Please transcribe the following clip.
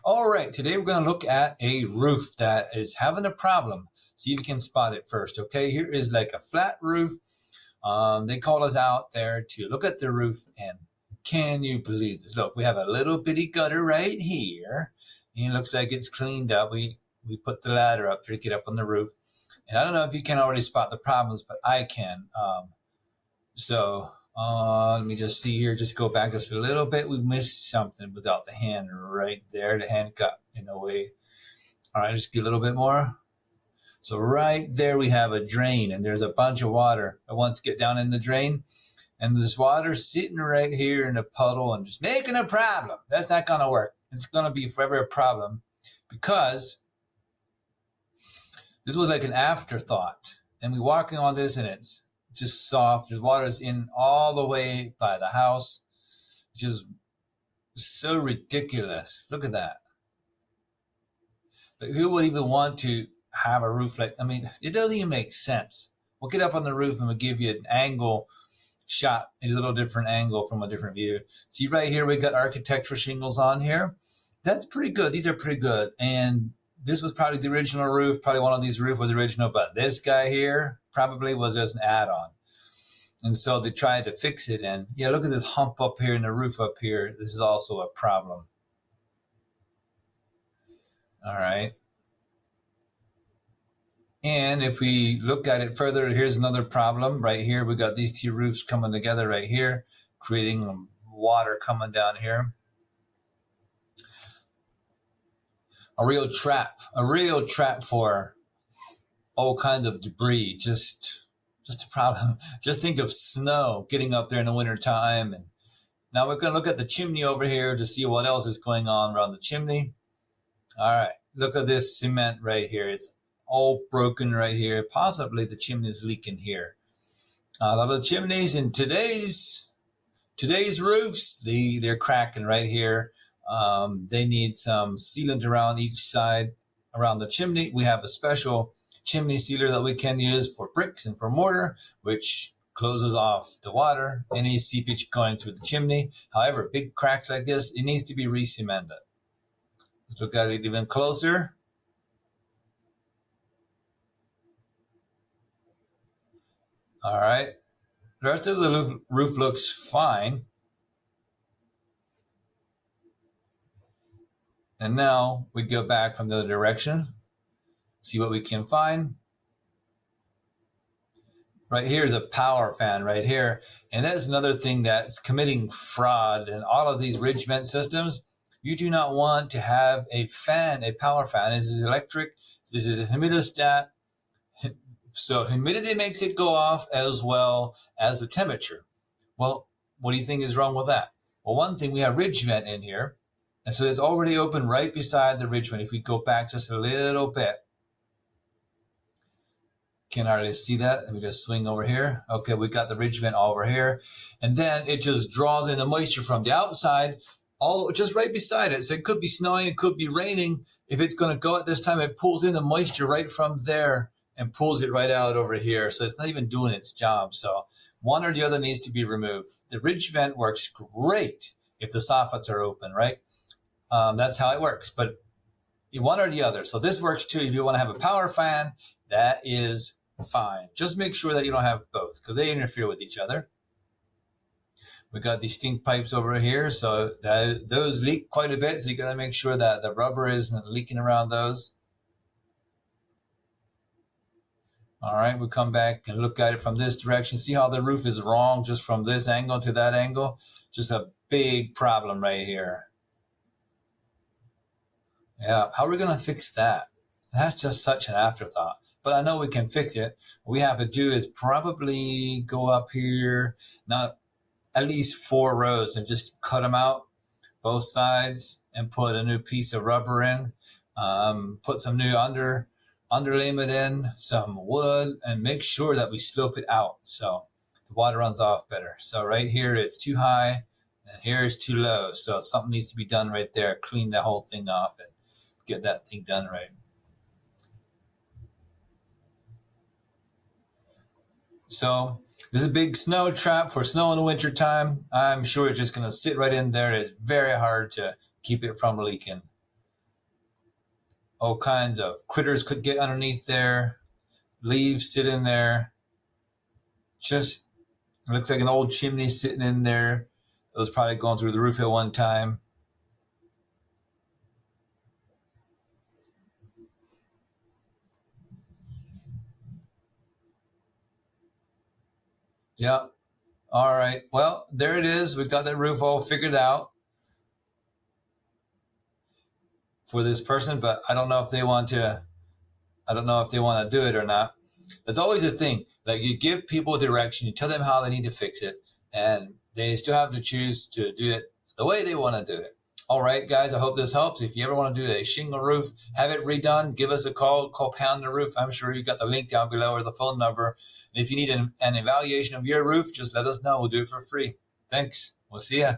All right, today we're going to look at a roof that is having a problem. See if you can spot it first, okay? Here is like a flat roof. They called us out there to look at the roof, and can you believe this? Look, we have a little bitty gutter right here, and it looks like it's cleaned up. We put the ladder up to get up on the roof, and I don't know if you can already spot the problems, but I can. Let me just see here. Just go back just a little bit. We missed something without the hand right there. The hand got in the way. All right, just get a little bit more. So right there we have a drain, and there's a bunch of water that wants to get down in the drain. And this water sitting right here in a puddle and just making a problem. That's not going to work. It's going to be forever a problem because this was like an afterthought. And we walking on this and it's just soft. The water's in all the way by the house. Just so ridiculous. Look at that. Like, who would even want to have a roof like, I mean, it doesn't even make sense. We'll get up on the roof and we'll give you an angle shot, a little different angle from a different view. See right here, we got architectural shingles on here. That's pretty good. These are pretty good. And this was probably the original roof. Probably one of these roofs was original, but this guy here probably was just an add-on. And so they tried to fix it. And yeah, look at this hump up here and the roof up here. This is also a problem. All right. And if we look at it further, here's another problem right here. We got these two roofs coming together right here, creating water coming down here. A real trap for all kinds of debris. Just a problem. Just think of snow getting up there in the wintertime. And now we're going to look at the chimney over here to see what else is going on around the chimney. All right, look at this cement right here. It's all broken right here. Possibly the chimney is leaking here. A lot of the chimneys in today's roofs, they're cracking right here. They need some sealant around each side around the chimney. We have a special chimney sealer that we can use for bricks and for mortar, which closes off the water, any seepage going through the chimney. However, big cracks like this, it needs to be re-cemented. Let's look at it even closer. All right. The rest of the roof looks fine. And now we go back from the other direction, see what we can find. Right here is a power fan right here. And that's another thing that's committing fraud in all of these ridge vent systems. You do not want to have a fan, a power fan. This is electric. This is a humidistat. So humidity makes it go off as well as the temperature. Well, what do you think is wrong with that? Well, one thing, we have ridge vent in here. And so it's already open right beside the ridge vent. If we go back just a little bit, can hardly see that. Let me just swing over here. Okay, we got the ridge vent over here. And then it just draws in the moisture from the outside, all just right beside it. So it could be snowing, it could be raining. If it's going to go at this time, it pulls in the moisture right from there and pulls it right out over here. So it's not even doing its job. So one or the other needs to be removed. The ridge vent works great if the soffits are open, right? That's how it works, but one or the other. So this works too. If you want to have a power fan, that is fine. Just make sure that you don't have both because they interfere with each other. We got these stink pipes over here. So those leak quite a bit. So you got to make sure that the rubber isn't leaking around those. All right, we come back and look at it from this direction. See how the roof is wrong just from this angle to that angle? Just a big problem right here. Yeah, how are we going to fix that? That's just such an afterthought. But I know we can fix it. What we have to do is probably go up here, not at least 4 rows, and just cut them out, both sides, and put a new piece of rubber in. Put some new underlayment in, some wood, and make sure that we slope it out so the water runs off better. So right here it's too high, and here is too low. So something needs to be done right there. Clean the whole thing off and get that thing done right. So this is a big snow trap for snow in the winter time. I'm sure it's just going to sit right in there. It's very hard to keep it from leaking. All kinds of critters could get underneath there, leaves sit in there. Just it looks like an old chimney sitting in there. It was probably going through the roof at one time. Yep. All right. Well, there it is. We got that roof all figured out for this person, but I don't know if they want to. I don't know if they want to do it or not. That's always a thing. Like you give people direction, you tell them how they need to fix it, and they still have to choose to do it the way they want to do it. All right, guys, I hope this helps. If you ever want to do a shingle roof, have it redone, give us a call Panda Roof. I'm sure you got the link down below or the phone number. And if you need an evaluation of your roof, just let us know. We'll do it for free. Thanks. We'll see ya.